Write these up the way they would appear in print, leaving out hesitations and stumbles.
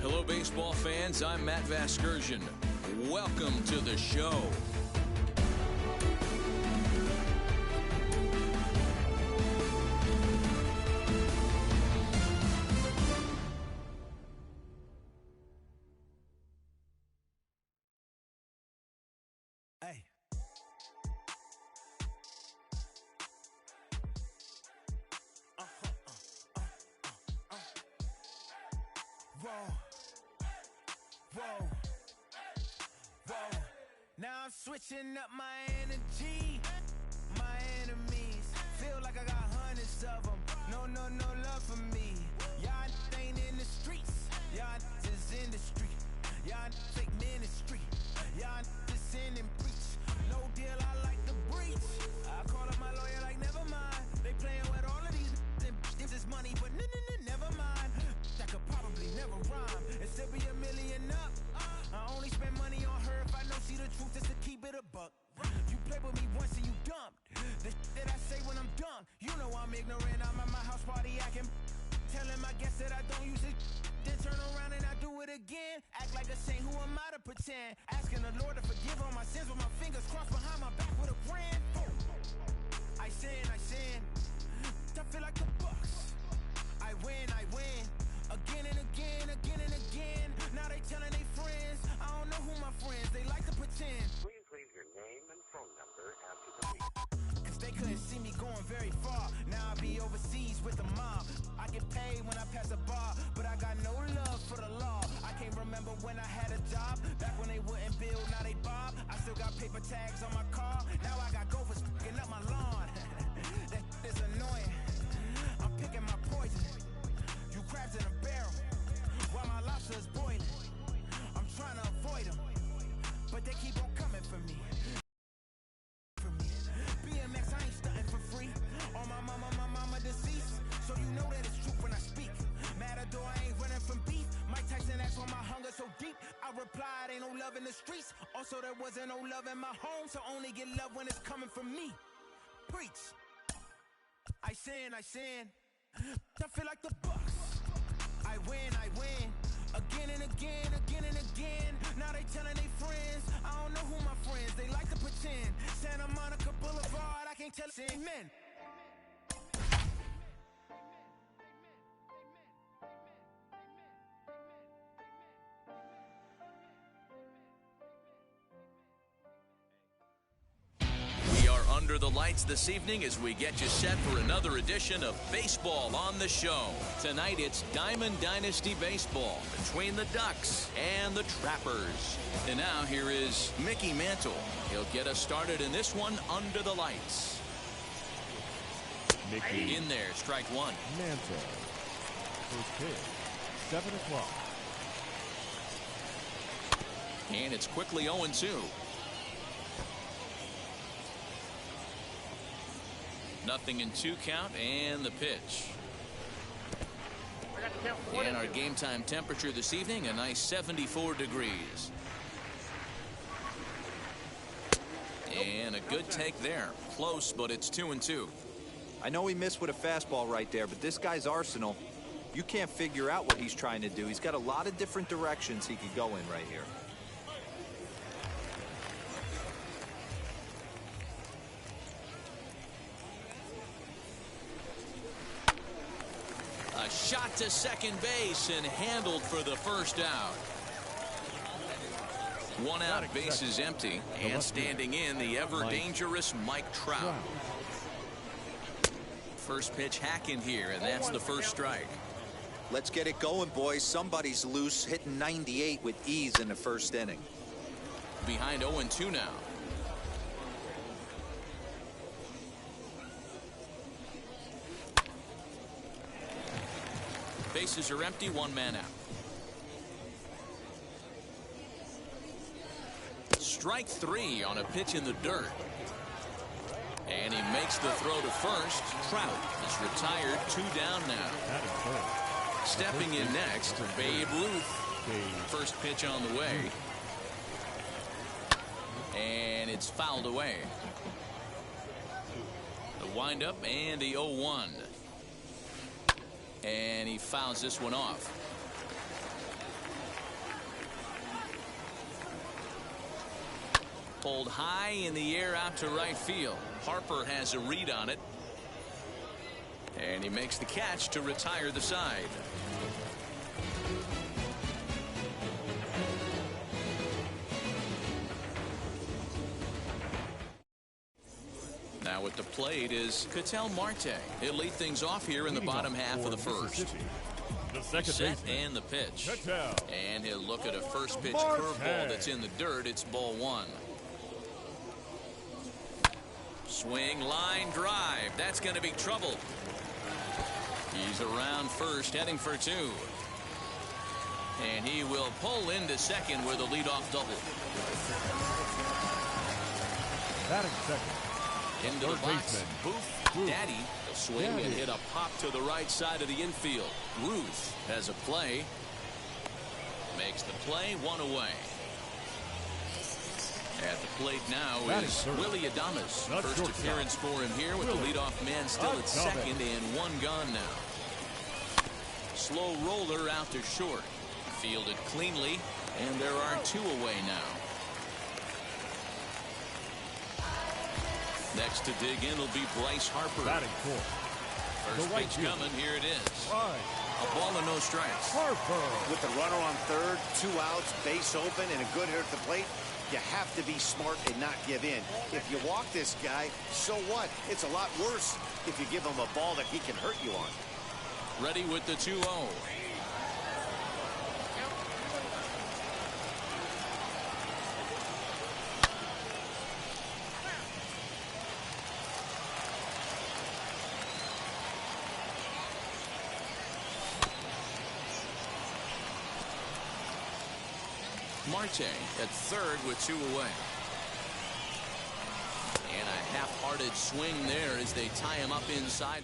Hello, baseball fans. I'm Matt Vasgersian. Welcome to the show. Hey. Whoa. Whoa. Whoa. Now I'm switching up my energy. My enemies feel like I got hundreds of them. No love for me. Y'all ain't in the streets. Y'all just in the street. Y'all fake ministry. Y'all just sin and preach. No deal, I like the breach. I call up my lawyer like, never mind. They playing with all of these this is money, but never mind. That could probably never rhyme and still be a million up. I only spend money on her if I know she the truth, just to keep it a buck. You play with me once and you dumped. The that I say when I'm done, you know I'm ignorant. I'm at my house party acting, telling my guests that I don't use it. Then turn around and I do it again. Act like a saint, who am I to pretend? Asking the Lord to forgive all my sins with my fingers crossed behind my back with a grin. I sin. I feel like the Bucks. I win. Again and again. Now they telling they friends. I don't know who my friends, they like to pretend. Please leave your name and phone number after the beep. Cause they couldn't see me going very far. Now I be overseas with the mob. I get paid when I pass a bar, but I got no love for the law. I can't remember when I had a job. Back when they wouldn't build, now they bob. I still got paper tags on my car. Now I got gophers f***ing up my lawn. That is annoying. I'm picking my poison. You crabs in a barrel, while my lobster is boiling. I'm trying to avoid them, but they keep on coming for me. BMX, I ain't stunting for free. On my mama deceased, so you know that it's true when I speak. Matador, I ain't running from beef. Mike Tyson asked why my hunger so deep. I replied, ain't no love in the streets. Also, there wasn't no love in my home, so only get love when it's coming from me. Preach. I sin. I feel like the Bucks. I win. Again and again. Now they telling they friends. I don't know who my friends, they like to pretend. Santa Monica Boulevard, I can't tell men. Under the lights this evening as we get you set for another edition of Baseball on the Show. Tonight it's Diamond Dynasty Baseball between the Ducks and the Trappers. And now here is Mickey Mantle. He'll get us started in this one under the lights. Mickey. In there, strike one. Mantle. First pitch, 7 o'clock. And it's quickly 0-2. Nothing in 2 count, and the pitch. And our game time temperature this evening, a nice 74 degrees. And a good take there. Close, but it's 2-2. I know he missed with a fastball right there, but this guy's arsenal, you can't figure out what he's trying to do. He's got a lot of different directions he could go in right here. A shot to second base and handled for the first out. 1 out, base is empty, and standing in the ever-dangerous Mike Trout. First pitch hack in here, and that's the first strike. Let's get it going, boys. Somebody's loose, hitting 98 with ease in the first inning. Behind 0-2 now. Bases are empty, 1 man out. Strike 3 on a pitch in the dirt. And he makes the throw to first. Trout is retired, 2 down now. Stepping in next, Babe Ruth. First pitch on the way. And it's fouled away. The windup and the 0-1. And he fouls this one off. Pulled high in the air out to right field. Harper has a read on it. And he makes the catch to retire the side. Now at the plate is Ketel Marte. He'll lead things off here in the bottom half of the first. The second Set baseman, and the pitch. Ketel. And he'll look at a first pitch Marte. curveball that's in the dirt. It's ball one. Swing, line, drive. That's going to be trouble. He's around first, heading for two. And he will pull into second with a leadoff double. Batting second. Into the third box. baseman, Booth. Daddy. A swing and hit a pop to the right side of the infield. Ruth has a play. Makes the play, one away. At the plate now is Willie Adames. First appearance for him here with the leadoff man still at second and one gone now. Slow roller out to short. Fielded cleanly, and there are two away now. Next to dig in will be Bryce Harper. Batting fourth. First pitch coming. Here it is. A ball and no strikes. Harper. With the runner on third, 2 outs, base open, and a good hitter at the plate, you have to be smart and not give in. If you walk this guy, so what? It's a lot worse if you give him a ball that he can hurt you on. Ready with the 2-0. Marte at third with 2 away. And a half-hearted swing there as they tie him up inside.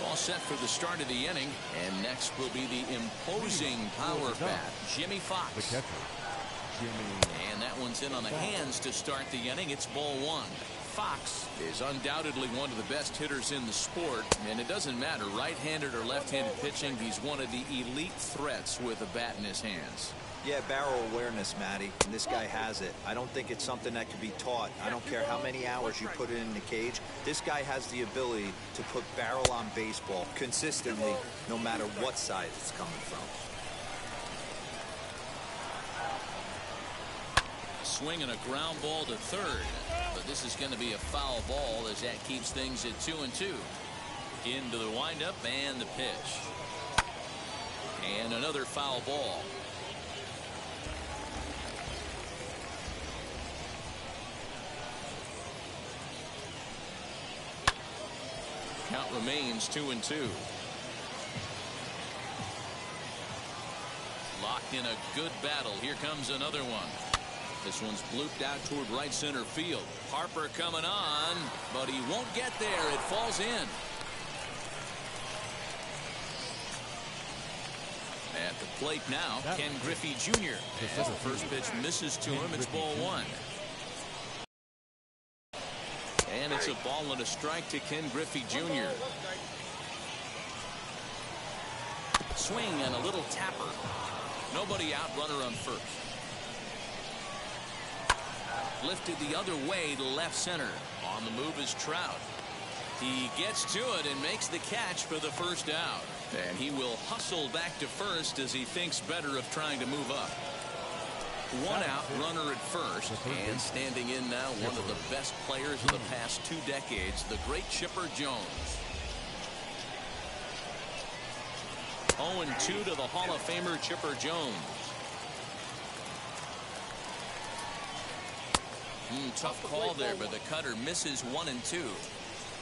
All set for the start of the inning. And next will be the imposing power bat, Jimmy Fox. The catcher, Jimmy. And that one's in on the hands to start the inning. It's ball one. Fox is undoubtedly one of the best hitters in the sport, and it doesn't matter right-handed or left-handed pitching. He's one of the elite threats with a bat in his hands. Yeah, barrel awareness, Matty, and this guy has it. I don't think it's something that can be taught. I don't care how many hours you put it in the cage. This guy has the ability to put barrel on baseball consistently, no matter what side it's coming from. Swing and a ground ball to third, but this is going to be a foul ball as that keeps things at 2-2. Into the windup and the pitch, and another foul ball. Count remains 2-2. Locked in a good battle. Here comes another one. This one's blooped out toward right center field. Harper coming on, but he won't get there. It falls in. At the plate now, Ken Griffey Jr. As the first pitch misses to him, it's ball one. And it's a ball and a strike to Ken Griffey Jr. Swing and a little tapper. Nobody out, runner on first. Lifted the other way to left center. On the move is Trout. He gets to it and makes the catch for the first out. And he will hustle back to first as he thinks better of trying to move up. One out, runner at first. And standing in now, one of the best players of the past 2 decades, the great Chipper Jones. 0-2 to the Hall of Famer Chipper Jones. Tough call there, but the cutter misses 1-2.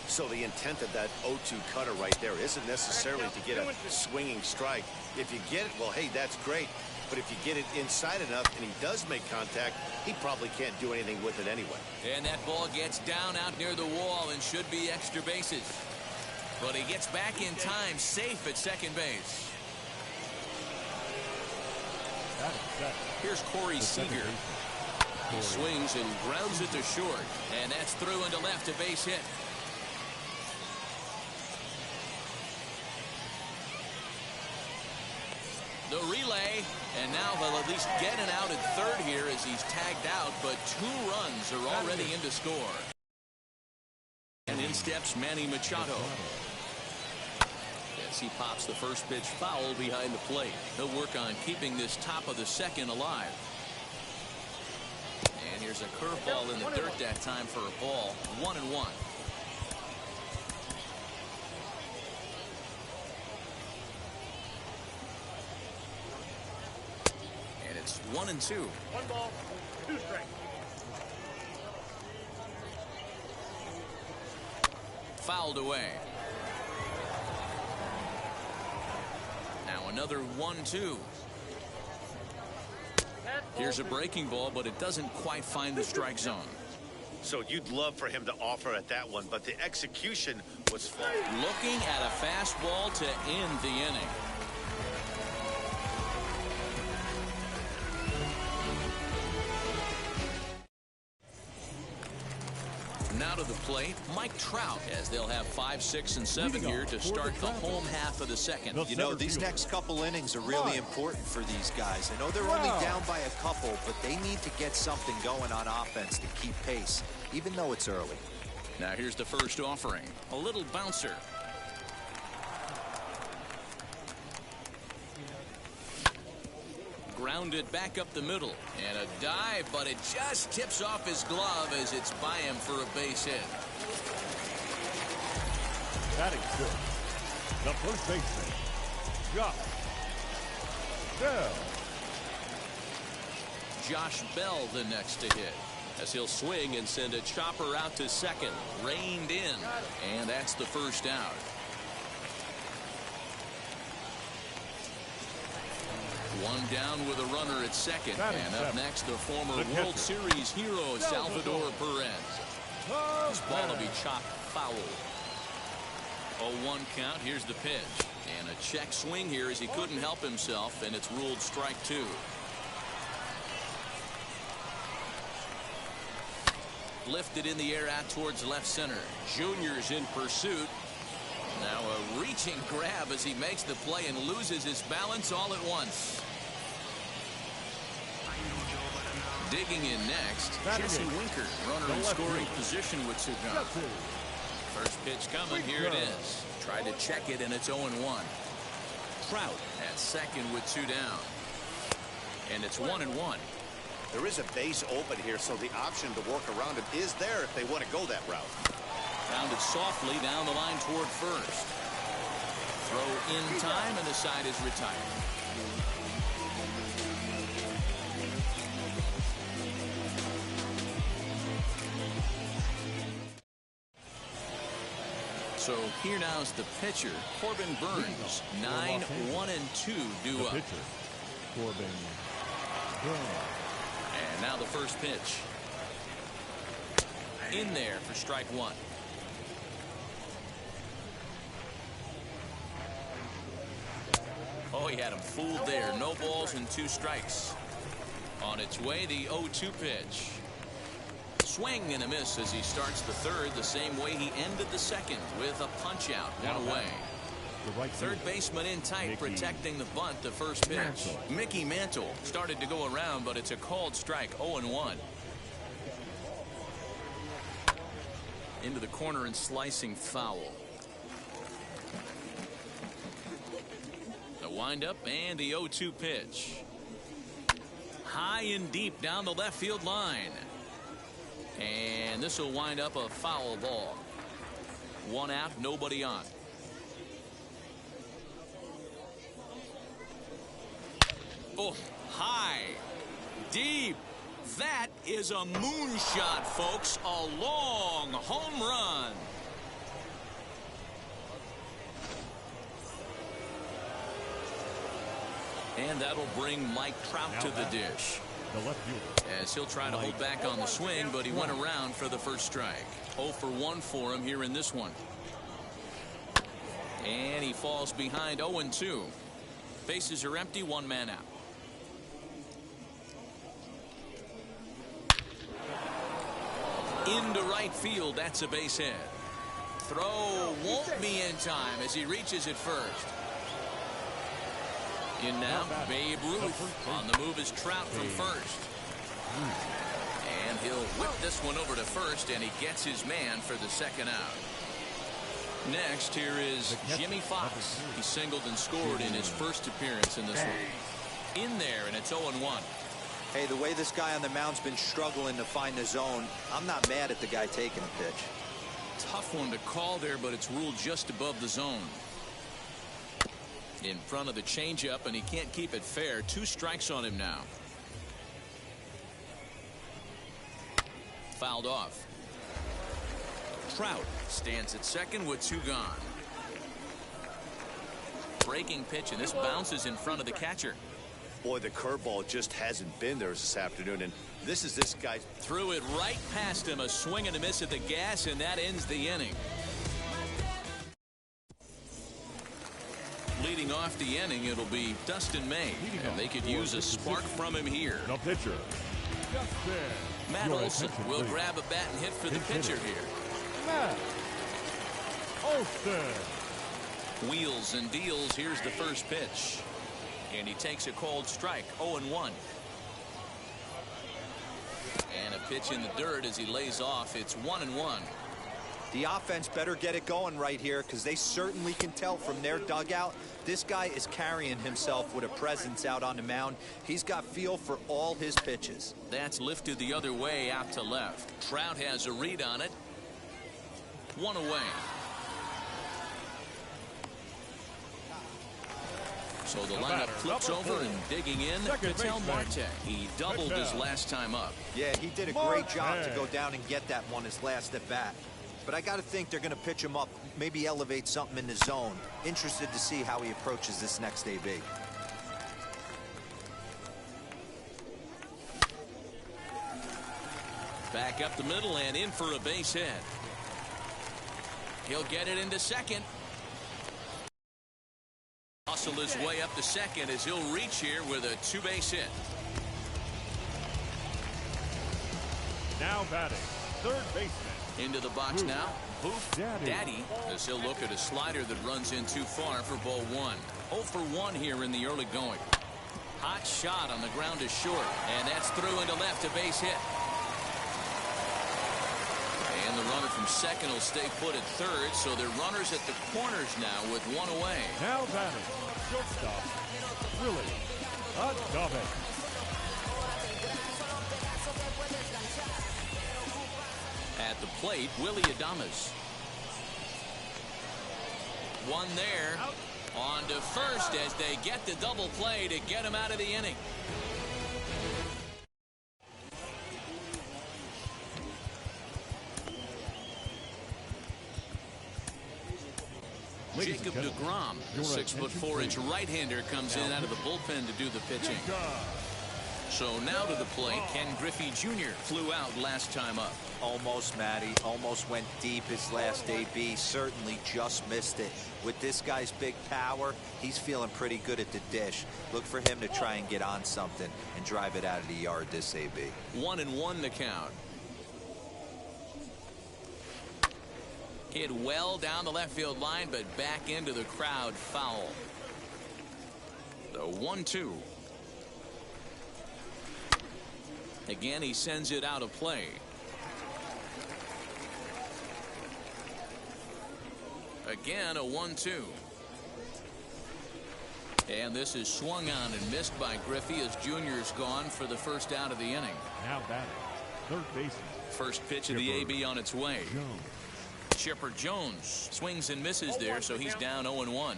So the intent of that 0-2 cutter right there isn't necessarily to get a swinging strike. If you get it, well, hey, that's great. But if you get it inside enough and he does make contact, he probably can't do anything with it anyway. And that ball gets down out near the wall and should be extra bases. But he gets back in time, safe at second base. Here's Corey Seager. He swings and grounds it to short, and that's through into left, a base hit. The relay away, and now they'll at least get an out at third here as he's tagged out, but 2 runs are already in to score. And in steps Manny Machado. As he pops the first pitch foul behind the plate. He'll work on keeping this top of the second alive. And here's a curveball in the dirt that time for a ball. 1-1. And it's 1-2. 1 ball, 2 strikes. Fouled away. Now another 1-2. Here's a breaking ball, but it doesn't quite find the strike zone. So you'd love for him to offer at that one, but the execution was flawed. Looking at a fastball to end the inning. Now to the plate, Mike Trout, as they'll have 5, 6, and 7 here to start the home half of the second. You know, these next couple innings are really important for these guys. I know they're only down by a couple, but they need to get something going on offense to keep pace, even though it's early. Now here's the first offering. A little bouncer. Grounded back up the middle. And a dive, but it just tips off his glove as it's by him for a base hit. Batting good. The first baseman, Josh Bell. Josh Bell the next to hit. As he'll swing and send a chopper out to second. Reined in. And that's the first out. One down with a runner at second. And up next, the former World Series hero, Salvador Perez. This ball will be chopped foul. 0-1 count. Here's the pitch. And a check swing here as he couldn't help himself, and it's ruled strike 2. Lifted in the air out towards left center. Junior's in pursuit. Now a reaching grab as he makes the play and loses his balance all at once. Digging in next, Jesse Winker, runner in scoring position with 2 gone. First pitch coming, here it is. Tried to check it, and it's 0-1. Trout at second with 2 down. And it's 1-1. There is a base open here, so the option to work around it is there if they want to go that route. Rounded softly down the line toward first. Throw in time, and the side is retired. So here now is the pitcher, Corbin Burns. 9, 1, and 2 due up. Pitcher, Corbin Burns. And now the first pitch. In there for strike 1. Oh, he had him fooled there. No balls and 2 strikes. On its way, the 0-2 pitch. Swing and a miss as he starts the third the same way he ended the second with a punch out. 1 away. Third baseman in tight, protecting the bunt the first pitch. Mickey Mantle started to go around, but it's a called strike. 0-1. Into the corner and slicing foul. The windup and the 0-2 pitch. High and deep down the left field line. And this will wind up a foul ball. 1 out, nobody on. Oh, high, deep. That is a moonshot, folks. A long home run. And that'll bring Mike Trout to the dish. The left fielder. As he'll try to hold back on the swing, but he went around for the first strike. 0 for 1 for him here in this one. And he falls behind 0-2. Bases are empty, 1 man out. Into right field, that's a base hit. Throw won't be in time as he reaches it first. In now, Babe Ruth. On the move is Trout from first. And he'll whip this one over to first, and he gets his man for the second out. Next, here is Jimmy Fox. He singled and scored in his first appearance in this one. In there, and it's 0-1. Hey, the way this guy on the mound's been struggling to find the zone, I'm not mad at the guy taking a pitch. Tough one to call there, but it's ruled just above the zone. In front of the changeup, and he can't keep it fair. 2 strikes on him now. Fouled off. Trout stands at second with 2 gone. Breaking pitch, and this bounces in front of the catcher. Boy, the curveball just hasn't been there this afternoon, and this is this guy. Threw it right past him, a swing and a miss at the gas, and that ends the inning. Leading off the inning, it'll be Dustin May, and they could use a spark from him here. The pitcher, Matt Olson will grab a bat and hit for the pitcher here. Matt Olson. Wheels and deals. Here's the first pitch. And he takes a cold strike. 0-1. And a pitch in the dirt as he lays off. It's 1-1. The offense better get it going right here, because they certainly can tell from their dugout this guy is carrying himself with a presence out on the mound. He's got feel for all his pitches. That's lifted the other way out to left. Trout has a read on it. 1 away. So the lineup flips over, and digging in, Ketel Marte. He doubled his last time up. Yeah, he did a great job to go down and get that one his last at bat. But I got to think they're going to pitch him up, maybe elevate something in the zone. Interested to see how he approaches this next AB. Back up the middle and in for a base hit. He'll get it into second. Hustle his way up to second as he'll reach here with a 2-base hit. Now batting, third baseman. Into the box now. Boof Daddy as he'll look at a slider that runs in too far for ball 1. 0 for 1 here in the early going. Hot shot on the ground is short, and that's through into left, a base hit. And the runner from second will stay put at third, so they're runners at the corners now with 1 away. Now batting, shortstop, Willie Adame. At the plate, Willie Adames. One there. On to first as they get the double play to get him out of the inning. Jacob deGrom, the 6'4" right-hander, comes in out of the bullpen to do the pitching. So now to the plate, Ken Griffey Jr. flew out last time up. Almost, Matty. Almost went deep his last AB. Certainly just missed it. With this guy's big power, he's feeling pretty good at the dish. Look for him to try and get on something and drive it out of the yard this AB. 1-1 the count. Hit well down the left field line, but back into the crowd, foul. The 1-2. Again, he sends it out of play. Again, a 1-2. And this is swung on and missed by Griffey as Junior's gone for the first out of the inning. Now batting, third baseman. First pitch of the AB on its way. Chipper Jones swings and misses there, so he's down 0-1.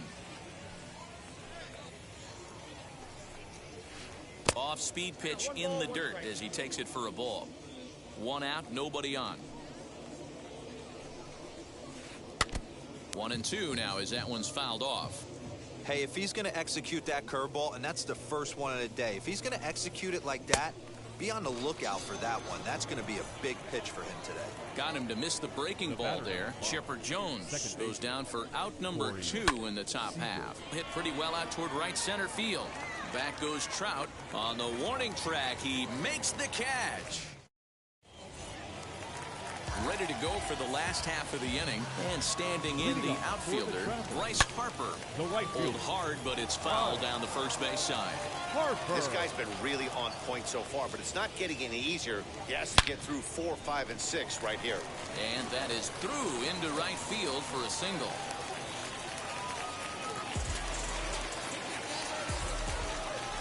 Off-speed pitch in the dirt as he takes it for a ball. 1 out, nobody on. 1-2 now as that one's fouled off. Hey, if he's going to execute that curveball, and that's the first one of the day, if he's going to execute it like that, be on the lookout for that one. That's going to be a big pitch for him today. Got him to miss the breaking ball there. Chipper Jones goes down for out number 2 in the top half. Hit pretty well out toward right center field. Back goes Trout on the warning track. He makes the catch. ready to go for the last half of the inning. And standing in the outfielder, Bryce Harper. The right Pulled fielder. hard, but it's foul down the first base side. Harper. This guy's been really on point so far, but it's not getting any easier. He has to get through 4, 5, and 6 right here. And that is through into right field for a single.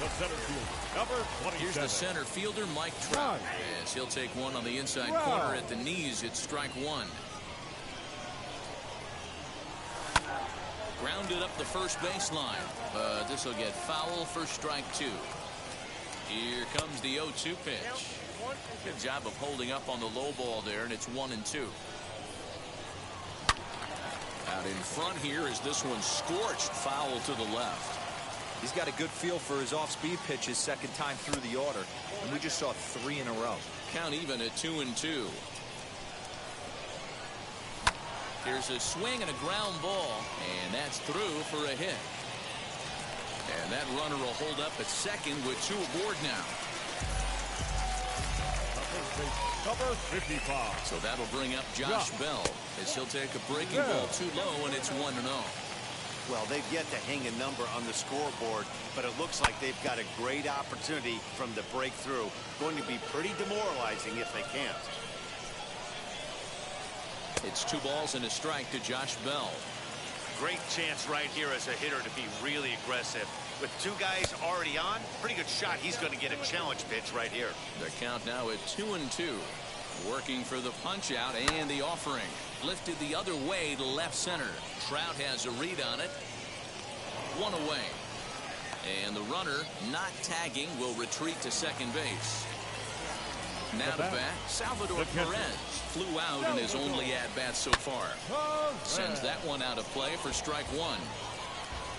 The center fielder, number 27. Here's the center fielder, Mike Trout. As he'll take one on the inside corner at the knees. It's strike one. Grounded up the first baseline, but this will get foul for strike two. Here comes the 0-2 pitch. Good job of holding up on the low ball there, and it's 1-2. Out in front here is this one scorched foul to the left. He's got a good feel for his off-speed pitches second time through the order, and we just saw 3 in a row. Count even at 2-2. Here's a swing and a ground ball, and that's through for a hit. And that runner will hold up at second with 2 aboard now. Number 55. So that'll bring up Josh Bell as he'll take a breaking ball too low, and it's 1-0. Well, they've yet to hang a number on the scoreboard, but it looks like they've got a great opportunity from the breakthrough. Going to be pretty demoralizing if they can't. It's 2 balls and a strike to Josh Bell. Great chance right here as a hitter to be really aggressive. With 2 guys already on, pretty good shot. He's going to get a challenge pitch right here. The count now at 2-2. Working for the punch out and the offering. Lifted the other way to left center. Trout has a read on it. 1 away. And the runner not tagging will retreat to second base. Now to bat, Salvador Perez flew out in his only at-bat so far. Sends that one out of play for strike one.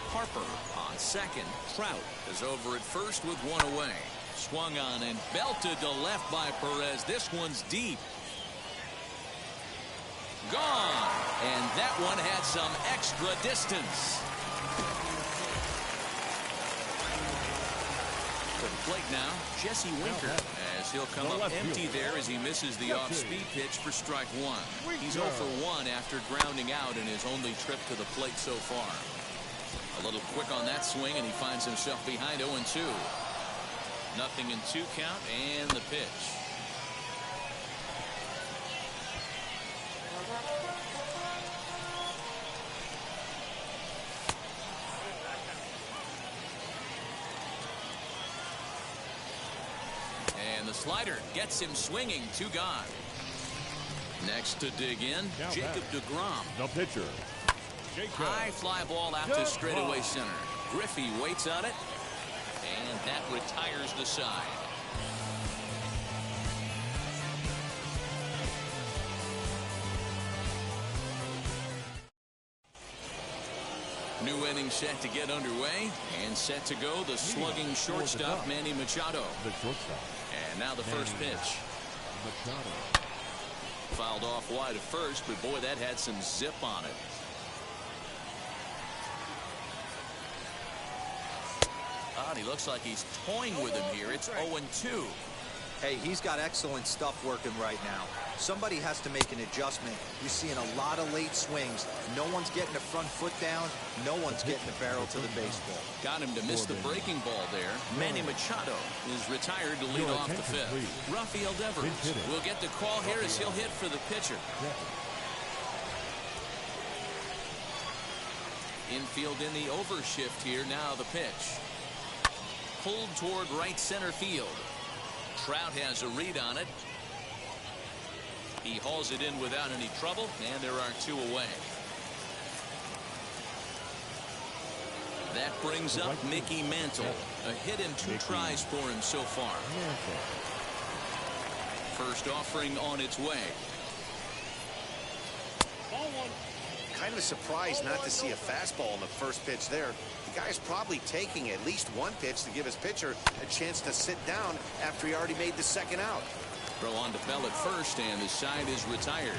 Harper on second. Trout is over at first with 1 away. Swung on and belted to left by Perez. This one's deep. Gone. And that one had some extra distance. To the plate now, Jesse Winker, as he'll come up empty there as he misses the off-speed pitch for strike one. He's 0 for 1 after grounding out in his only trip to the plate so far. A little quick on that swing, and he finds himself behind 0-2. 0-2 count, and the pitch. And the slider gets him swinging. 2 gone. Next to dig in, Jacob deGrom. The pitcher, Jacob. High fly ball out to straightaway center. Griffey waits on it, and that retires the side. New inning set to get underway, and set to go the slugging shortstop Manny Machado. The shortstop. And now the first pitch. Machado. Fouled off wide at first, but boy, that had some zip on it. And he looks like he's toying with him here. It's 0-2. Hey, he's got excellent stuff working right now. Somebody has to make an adjustment. You're seeing a lot of late swings. No one's getting the front foot down. No one's getting the barrel to the baseball. Got him to miss the breaking ball there. Manny Machado is retired to lead off the fifth. Rafael Devers will get the call here as he'll hit for the pitcher. Infield in the overshift here. Now the pitch. Pulled toward right center field. Trout has a read on it. He hauls it in without any trouble, and there are 2 away. That brings up Mickey Mantle. A hit and 2 tries for him so far. First offering on its way. Kind of surprised not to see a fastball on the first pitch there. The guy's probably taking at least 1 pitch to give his pitcher a chance to sit down after he already made the second out. Throw on to Bell at first, and the side is retired.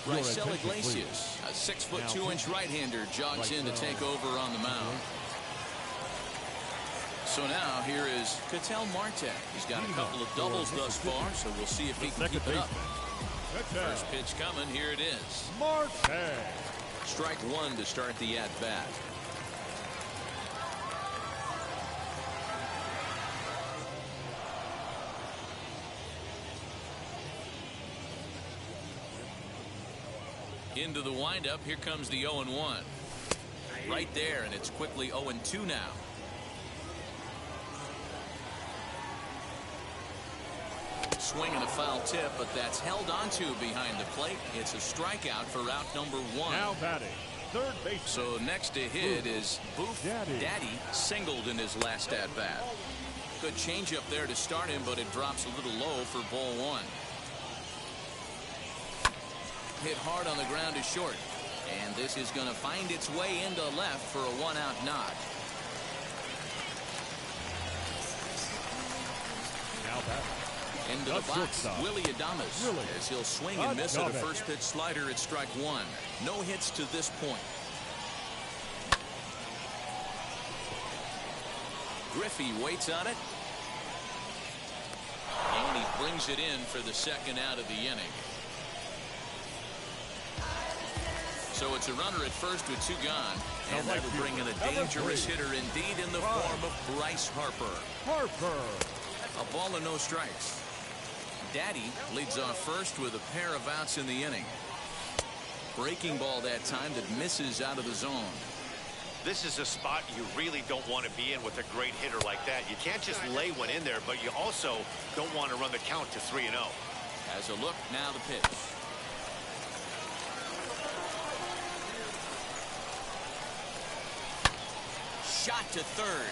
Raisel Iglesias, a 6'2" right-hander, jogs in to take over on the mound. So now here is Ketel Marte. He's got a couple of doubles thus far, so we'll see if he can keep it up. First pitch coming. Here it is. Marte. Strike one to start the at-bat. Into the windup. Here comes the 0-1. Right there, and it's quickly 0-2 now. Swing and a foul tip, but that's held onto behind the plate. It's a strikeout for out number one. Now batting, third base. So next to hit is Boof Daddy singled in his last at bat. Good changeup there to start him, but it drops a little low for ball one. Hit hard on the ground to short, and this is going to find its way into left for a one-out knock. Now batting. Into the box, Willie Adames, as he'll swing and miss at a first pitch slider at strike one. No hits to this point. Griffey waits on it. And he brings it in for the second out of the inning. So it's a runner at first with two gone. And that will bring in a dangerous hitter indeed in the form of Bryce Harper. A ball and no strikes. Daddy leads off first with a pair of outs in the inning. Breaking ball that time that misses out of the zone. This is a spot you really don't want to be in with a great hitter like that. You can't just lay one in there, but you also don't want to run the count to 3-0. Has a look, now the pitch. Shot to third.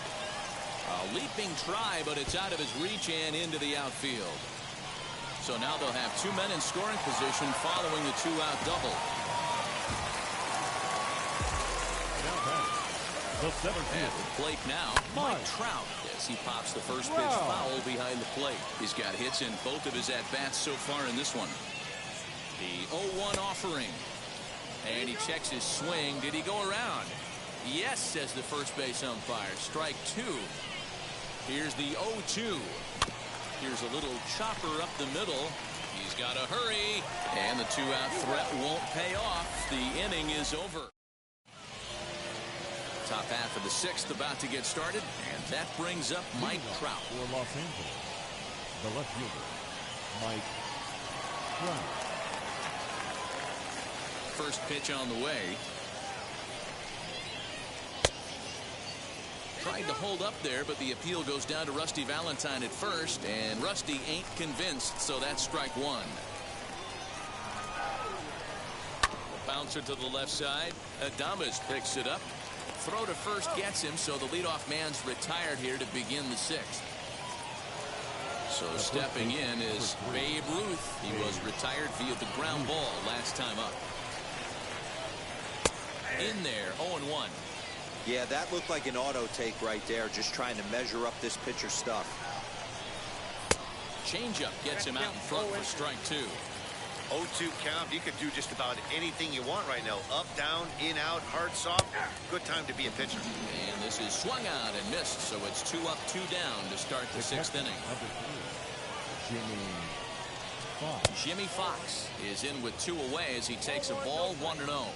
A leaping try, but it's out of his reach and into the outfield. So now they'll have two men in scoring position following the two-out double. At the plate now, Mike Trout, as he pops the first pitch foul behind the plate. He's got hits in both of his at-bats so far in this one. The 0-1 offering. And he checks his swing. Did he go around? Yes, says the first base umpire. Strike two. Here's the 0-2. Here's a little chopper up the middle. He's got to hurry. And the two-out threat won't pay off. The inning is over. Top half of the sixth about to get started. And that brings up Mike Trout. For Los Angeles, the left fielder, Mike Trout. First pitch on the way. Tried to hold up there, but the appeal goes down to Rusty Valentine at first, and Rusty ain't convinced, so that's strike one. Bouncer to the left side. Adames picks it up. Throw to first gets him, so the leadoff man's retired here to begin the sixth. So stepping in is Babe Ruth. He was retired via the ground ball last time up. In there, 0-1. Yeah, that looked like an auto take right there, just trying to measure up this pitcher's stuff. Changeup gets him out in front for strike two. 0-2 count. You could do just about anything you want right now. Up, down, in, out, hard, soft. Good time to be a pitcher. And this is swung out and missed, so it's 2 up, 2 down to start the sixth inning. Jimmy Fox is in with 2 away as he takes a ball 1-0.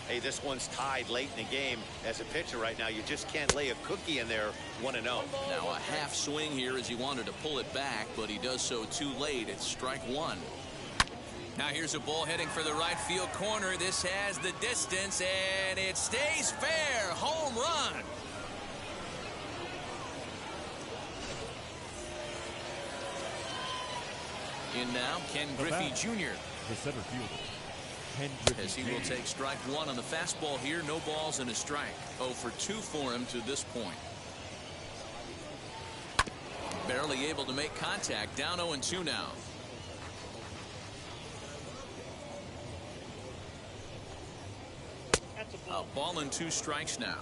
Hey, this one's tied late in the game. As a pitcher right now, you just can't lay a cookie in there 1-0. Now a half swing here as he wanted to pull it back, but he does so too late. It's strike one. Now here's a ball heading for the right field corner. This has the distance, and it stays fair. Home run. In now, Ken Griffey Jr. The center fielder, as he will take strike one on the fastball here. No balls and a strike. 0 for 2 for him to this point. Barely able to make contact. Down 0-2 now. A ball and 2 strikes now.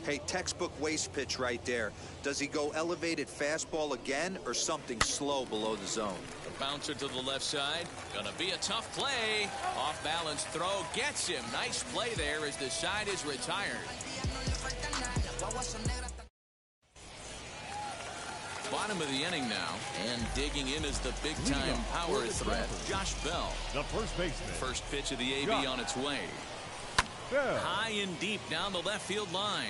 Hey, textbook waste pitch right there. Does he go elevated fastball again or something slow below the zone? The bouncer to the left side. Gonna be a tough play. Off balance throw gets him. Nice play there as the side is retired. bottom of the inning now, and digging in is the big-time power threat, Josh Bell. The first baseman. First pitch of the AB on its way. Bell. High and deep down the left field line.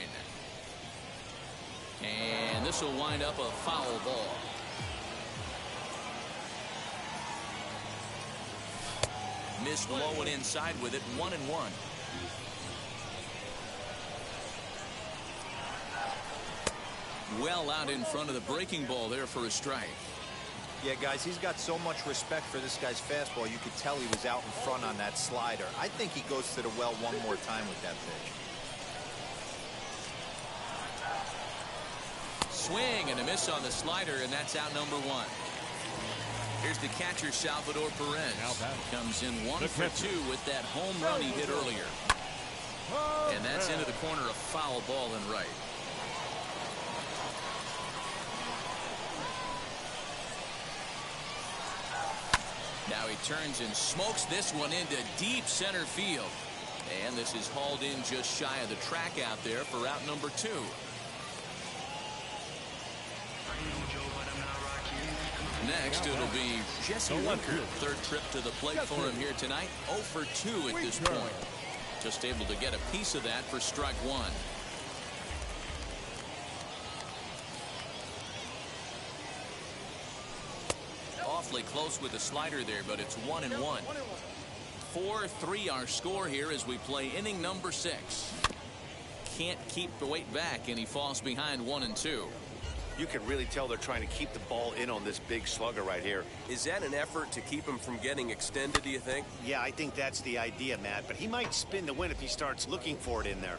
And this will wind up a foul ball. Missed low and inside with it, 1-1. Well out in front of the breaking ball there for a strike. Yeah, guys, he's got so much respect for this guy's fastball. You could tell he was out in front on that slider. I think he goes to the well one more time with that pitch. Swing and a miss on the slider, and that's out number 1. Here's the catcher, Salvador Perez. Comes in 1 for 2 with that home run he hit earlier. And that's into the corner, a foul ball and right. Now he turns and smokes this one into deep center field. And this is hauled in just shy of the track out there for out number 2. Next, it'll be Jesse Winker. Third trip to the plate for him here tonight. 0 for 2 at this point. Just able to get a piece of that for strike 1. Awfully close with the slider there, but it's 1-1. 4-3 our score here as we play inning number 6. Can't keep the weight back, and he falls behind 1-2. You can really tell they're trying to keep the ball in on this big slugger right here. Is that an effort to keep him from getting extended, do you think? Yeah, I think that's the idea, Matt, but he might spin the win if he starts looking for it in there.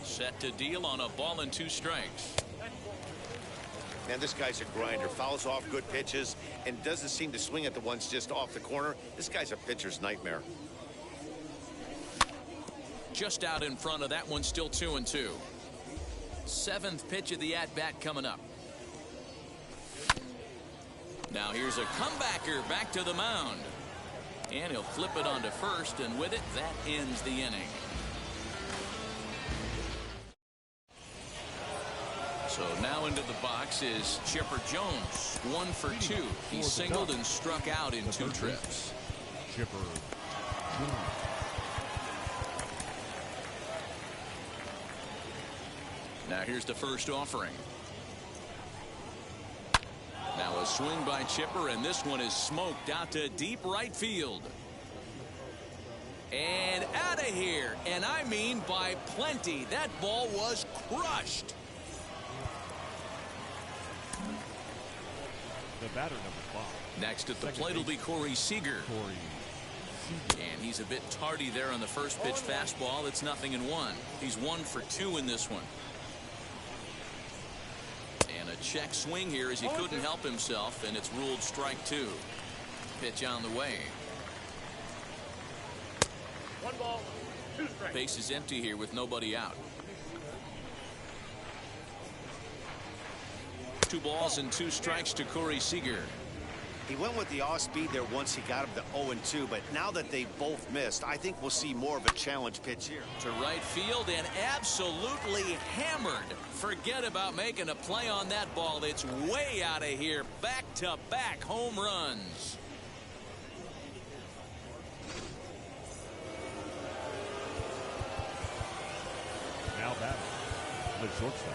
Set to deal on a ball and 2 strikes. Man, this guy's a grinder. Fouls off good pitches and doesn't seem to swing at the ones just off the corner. This guy's a pitcher's nightmare. Just out in front of that one, still 2-2. 7th pitch of the at-bat coming up. Now here's a comebacker back to the mound. And he'll flip it onto first, and with it, that ends the inning. So now into the box is Chipper Jones. 1 for 2. He singled and struck out in 2 trips. Chipper. Now here's the first offering. Now a swing by Chipper, and this one is smoked out to deep right field. And out of here, and I mean by plenty. That ball was crushed. The batter, number 5. Next at the plate will be Corey Seager. And he's a bit tardy there on the first pitch fastball. It's 0-1. He's 1 for 2 in this one. And a check swing here as he couldn't help himself, and it's ruled strike 2. Pitch on the way. 1 ball, 2 strikes. Base is empty here with nobody out. 2 balls and 2 strikes to Corey Seager. He went with the off speed there once he got him to 0-2, but now that they both missed, I think we'll see more of a challenge pitch here. To right field and absolutely hammered. Forget about making a play on that ball. It's way out of here. Back-to-back home runs. Now batting, the shortstop.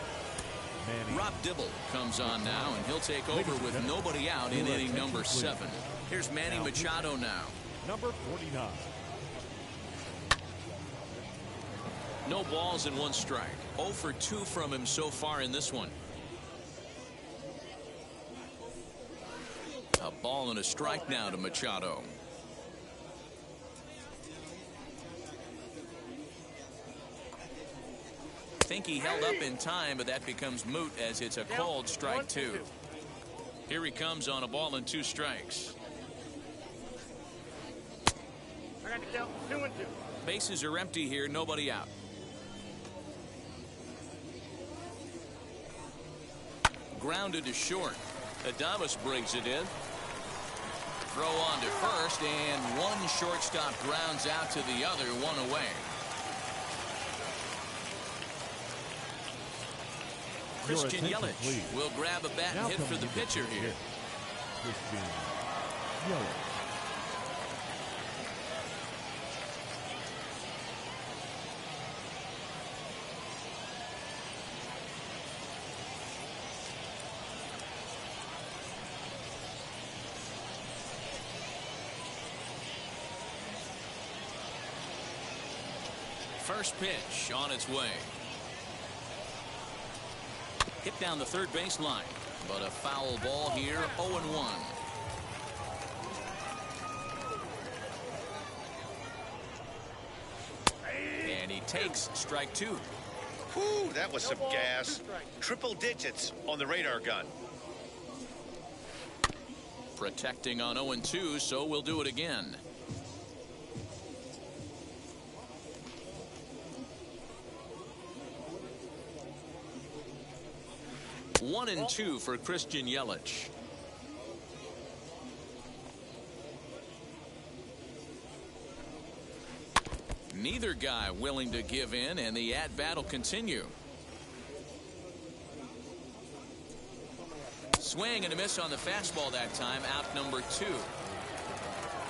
Rob Dibble comes on now, and he'll take over with nobody out in inning number 7. Here's Manny Machado now. Number 49. No balls and 1 strike. 0 for 2 from him so far in this one. A ball and a strike now to Machado. Think he held up in time, but that becomes moot as it's a called strike 2. Here he comes on a ball and 2 strikes. I got the count 2-2. Bases are empty here, nobody out. Grounded to short. Adames brings it in. Throw on to first, and one shortstop grounds out to the other, 1 away. Christian Yelich will grab a bat and hit for the pitcher here. Christian Yelich. First pitch on its way. Hit down the third baseline, but a foul ball here, 0-1. And he takes strike two. Whew, that was some gas. Triple digits on the radar gun. Protecting on 0-2, so we'll do it again. One and two for Christian Yelich. Neither guy willing to give in, and the at-bat will continue. Swing and a miss on the fastball that time, out number 2.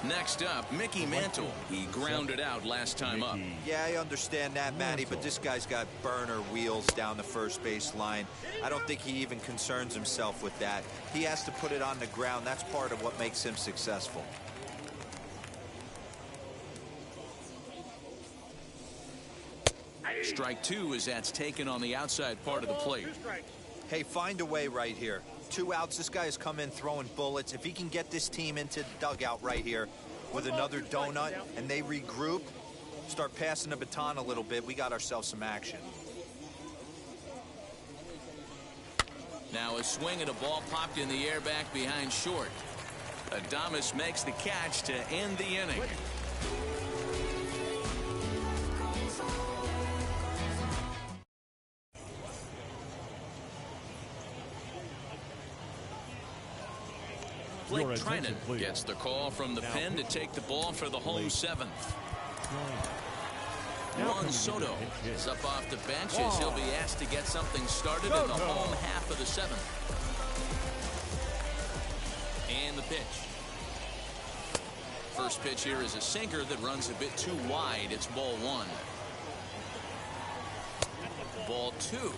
Next up, Mickey Mantle. He grounded out last time up. Yeah, I understand that, Matty, but this guy's got burner wheels down the first base line. I don't think he even concerns himself with that. He has to put it on the ground. That's part of what makes him successful. Strike two as that's taken on the outside part of the plate. Hey, find a way right here. 2 outs. This guy has come in throwing bullets. If he can get this team into the dugout right here with another donut and they regroup, start passing the baton a little bit, we got ourselves some action. Now a swing and a ball popped in the air back behind short. Adames makes the catch to end the inning. Blake Trinan gets the call from the pen to take the ball for the home 7th. Juan Soto is up off the bench as he'll be asked to get something started in the home half of the 7th. And the pitch. First pitch here is a sinker that runs a bit too wide. It's ball 1. Ball 2.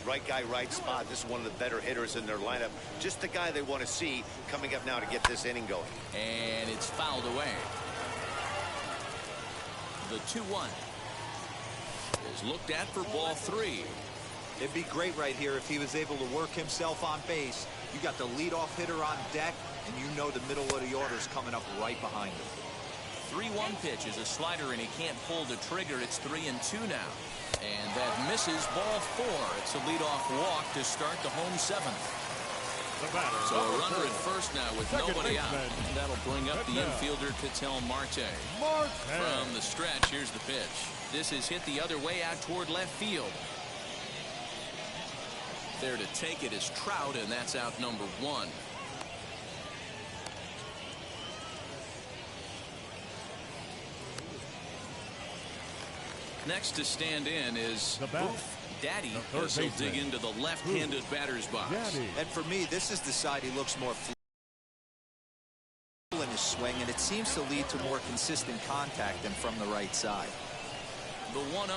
Right guy, right spot. This is one of the better hitters in their lineup. Just the guy they want to see coming up now to get this inning going. And it's fouled away. The 2-1 is looked at for ball 3. It'd be great right here if he was able to work himself on base. You got the leadoff hitter on deck, and you know the middle of the order is coming up right behind him. 3-1 pitch is a slider, and he can't pull the trigger. It's 3-2 now. And that misses ball 4. It's a leadoff walk to start the home 7th. So a runner at first now with nobody out. That'll bring up the infielder Ketel Marte. From the stretch, here's the pitch. This is hit the other way out toward left field. There to take it is Trout, and that's out number 1. Next to stand in is Booth Daddy as he'll dig into the left-handed batter's box. And for me, this is the side he looks more in his swing, and it seems to lead to more consistent contact than from the right side. The 1-0.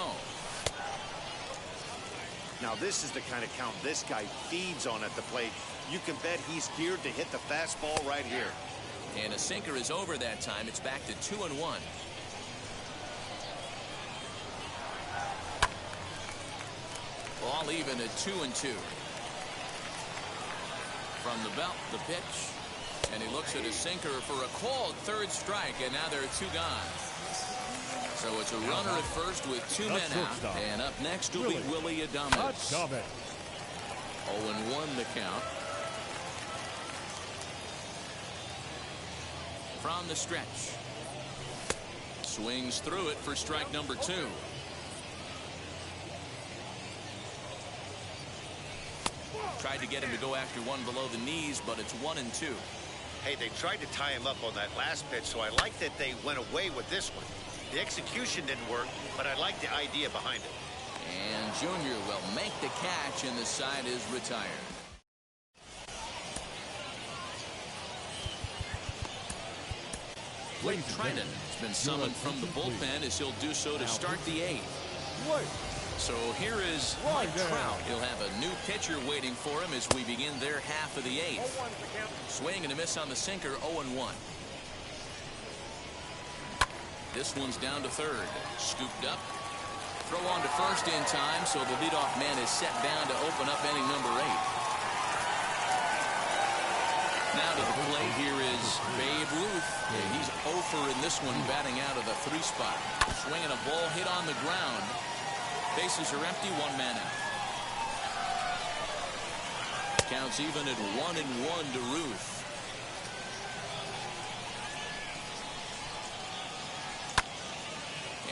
Now this is the kind of count this guy feeds on at the plate. You can bet he's geared to hit the fastball right here. And a sinker is over that time. It's back to 2-1. All even at 2-2. From the belt, the pitch. And he looks at a sinker for a called third strike, and now there are 2 gone. So it's a runner at first with 2 men out. And up next will be Willie Adames. 0-1 the count. From the stretch. Swings through it for strike number 2. Tried to get him to go after one below the knees, but it's 1-2. Hey, they tried to tie him up on that last pitch, so I like that they went away with this one. The execution didn't work, but I like the idea behind it. And Junior will make the catch, and the side is retired. Blake Trinan has been summoned from the bullpen as he'll do so to start the 8th. So here is Mike Trout. He'll have a new pitcher waiting for him as we begin their half of the 8th. Swing and a miss on the sinker, 0-1. This one's down to third. Scooped up. Throw on to first in time, so the leadoff man is set down to open up inning number 8. Now to the plate, here is Babe Ruth. He's 0 in this one, batting out of the 3 spot. Swinging a ball hit on the ground. Bases are empty, 1 man out. Counts even at 1-1 to Ruth.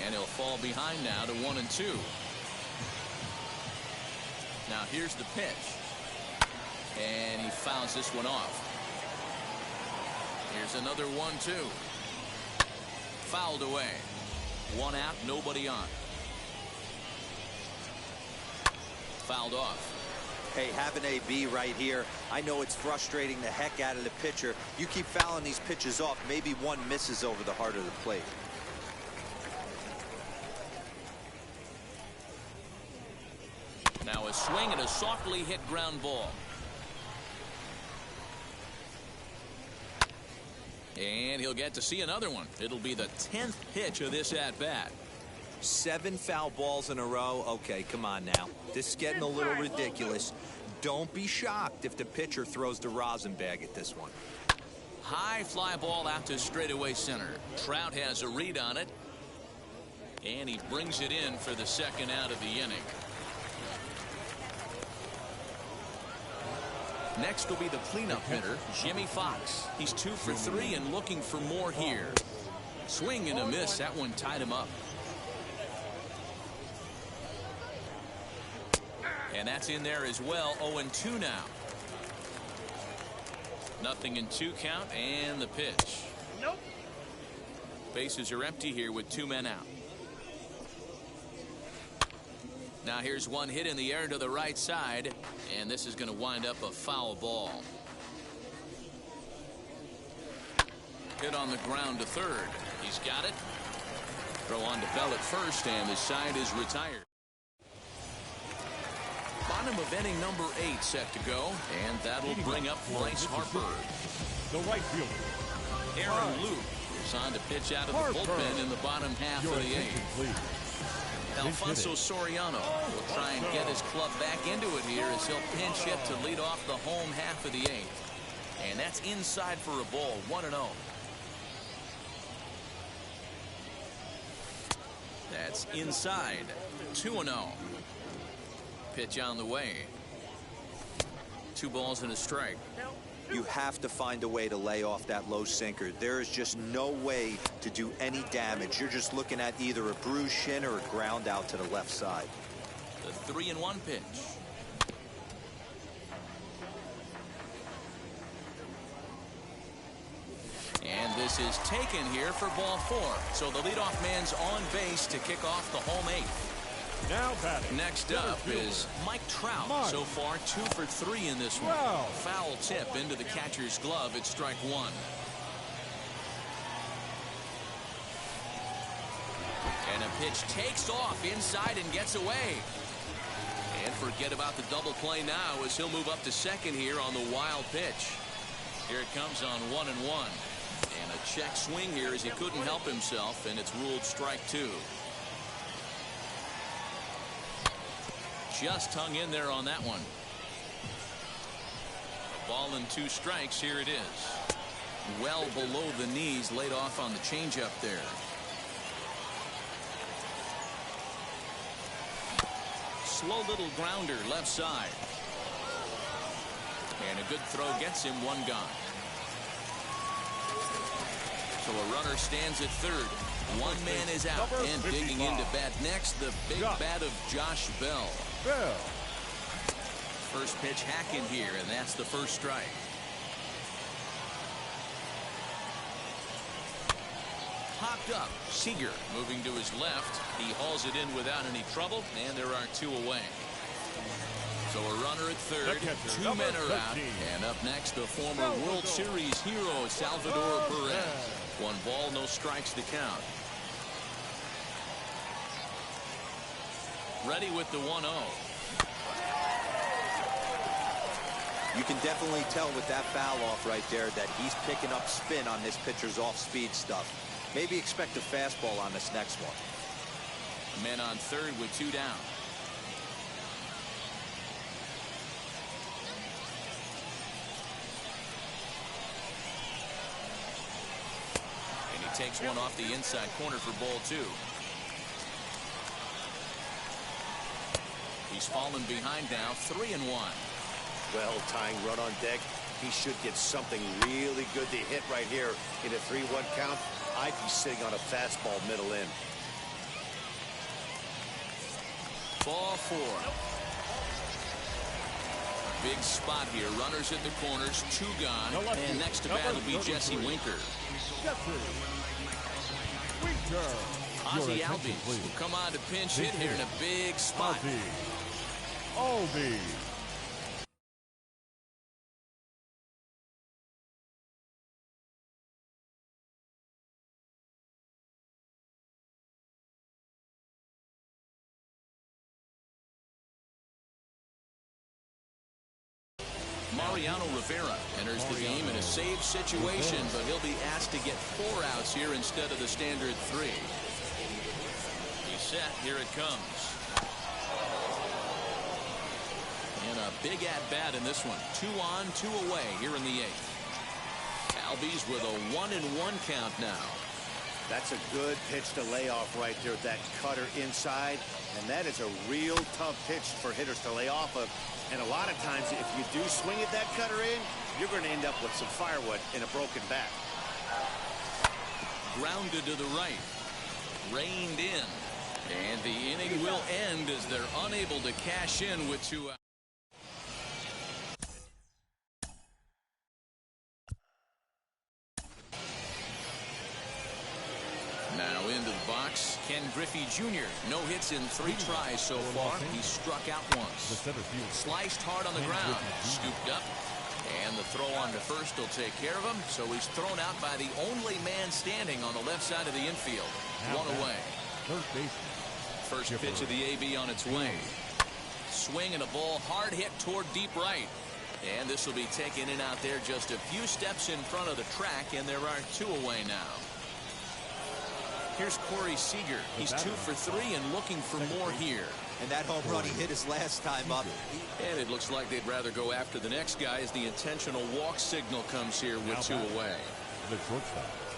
And he'll fall behind now to 1-2. Now here's the pitch. And he fouls this one off. Here's another 1-2. Fouled away. 1 out, nobody on. Fouled off. Hey, have an AB right here. I know it's frustrating the heck out of the pitcher. You keep fouling these pitches off, maybe one misses over the heart of the plate. Now a swing and a softly hit ground ball. And he'll get to see another one. It'll be the 10th pitch of this at-bat. 7 foul balls in a row. Okay, come on now. This is getting a little ridiculous. Don't be shocked if the pitcher throws the rosin bag at this one. High fly ball out to straightaway center. Trout has a read on it. And he brings it in for the 2nd out of the inning. Next will be the cleanup hitter, Jimmy Fox. He's 2 for 3 and looking for more here. Swing and a miss. That one tied him up. And that's in there as well. 0-2 now. 0-2 count, and the pitch. Nope. Bases are empty here with 2 men out. Now here's one hit in the air to the right side, and this is going to wind up a foul ball. Hit on the ground to third. He's got it. Throw on to Bell at first, and his side is retired. Bottom of inning number 8 set to go, and that'll bring up Bryce Harper. The right fielder, Aaron Luke is on to pitch out of the bullpen in the bottom half of the 8th. Alfonso Soriano will try and get his club back into it here as he'll pinch hit to lead off the home half of the 8th. And that's inside for a ball, 1-0. That's inside, 2-0. Pitch on the way. 2 balls and a strike. You have to find a way to lay off that low sinker. There is just no way to do any damage. You're just looking at either a bruised shin or a ground out to the left side. The 3-1 pitch. And this is taken here for ball 4. So the leadoff man's on base to kick off the home 8th. now batting. Next up is Mike Trout. So far 2 for 3 in this one. Foul tip into the catcher's glove at strike 1. And a pitch takes off inside and gets away. And forget about the double play now as he'll move up to second here on the wild pitch. Here it comes on 1-1. And a check swing here as he couldn't help himself, and it's ruled strike 2. Just hung in there on that one. A ball and 2 strikes. Here it is. Well below the knees, laid off on the changeup there. Slow little grounder left side. And a good throw gets him 1 gone. So a runner stands at third. 1 man is out. And digging into bat next, the big bat of Josh Bell. First pitch hacking here, and that's the first strike. popped up. Seager moving to his left. He hauls it in without any trouble, and there are 2 away. So a runner at third, 2 men are out, and up next the former World Series hero Salvador Perez. 1 ball, no strikes to count. Ready with the 1-0. You can definitely tell with that foul off right there that he's picking up spin on this pitcher's off-speed stuff. Maybe expect a fastball on this next one. Men on third with 2 down. And he takes one off the inside corner for ball 2. He's fallen behind now, 3-1. Well, tying run on deck. He should get something really good to hit right here in a 3-1 count. I'd be sitting on a fastball middle in. Ball 4. Big spot here. Runners at the corners, 2 gone. And next to bat will be Jesse Winker. Ozzie Albies will come on to pinch hit here in a big spot. Mariano Rivera enters the game in a save situation, but he'll be asked to get 4 outs here instead of the standard 3. He's set. Here it comes. And a big at-bat in this one. 2 on, 2 away here in the 8th. Albies with a 1-1 count now. That's a good pitch to lay off right there, that cutter inside. And that is a real tough pitch for hitters to lay off of. And a lot of times, if you do swing at that cutter in, you're going to end up with some firewood in a broken bat. Grounded to the right. Reined in. And the inning will end as they're unable to cash in with 2 outs. Now into the box, Ken Griffey Jr. No hits in 3 tries so far. He struck out once. Sliced hard on the ground. Scooped up. And the throw on to first will take care of him. So he's thrown out by the only man standing on the left side of the infield. 1 away. First pitch of the AB on its way. Swing and a ball hard hit toward deep right. And this will be taken in out there just a few steps in front of the track. And there are 2 away now. Here's Corey Seager. He's 2 for 3 and looking for more here. And that home run he hit his last time up. And it looks like they'd rather go after the next guy as the intentional walk signal comes here with 2 away.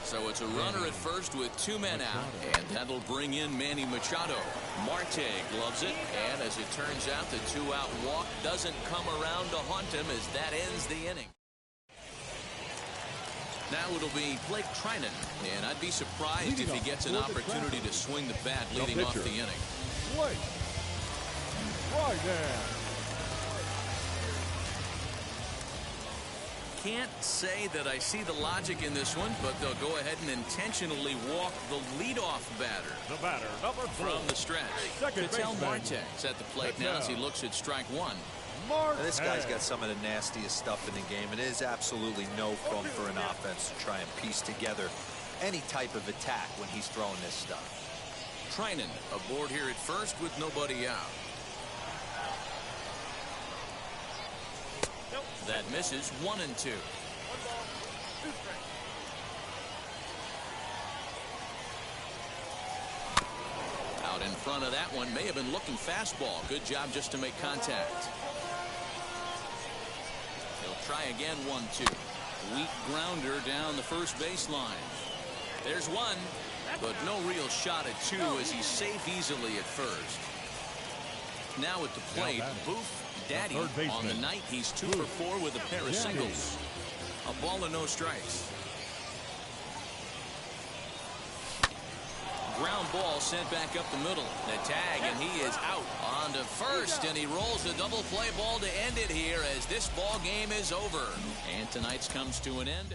So it's a runner at first with 2 men out. And that'll bring in Manny Machado. Marte gloves it. And as it turns out, the 2-out walk doesn't come around to haunt him as that ends the inning. Now it'll be Blake Trinan, and I'd be surprised if he gets an opportunity to swing the bat leading off the inning. Can't say that I see the logic in this one, but they'll go ahead and intentionally walk the leadoff batter. The batter, number 4. From the stretch. Ketel Marte is at the plate now as he looks at strike 1. Now, this guy's got some of the nastiest stuff in the game. It is absolutely no fun for an offense to try and piece together any type of attack when he's throwing this stuff. Trinan aboard here at first with nobody out. That misses. 1-2. 1 ball, 2 strikes. Out in front of that one, may have been looking fastball. Good job just to make contact. He'll try again. 1-2. Weak grounder down the first baseline. There's 1, but no real shot at 2 as he's safe easily at first. Now at the plate, Booth Daddy on the night. He's 2 for 4 with a pair of singles. A ball and no strikes. Ground ball sent back up the middle. The tag, and he is out on to first, and he rolls the double play ball to end it here as this ball game is over. And tonight's comes to an end.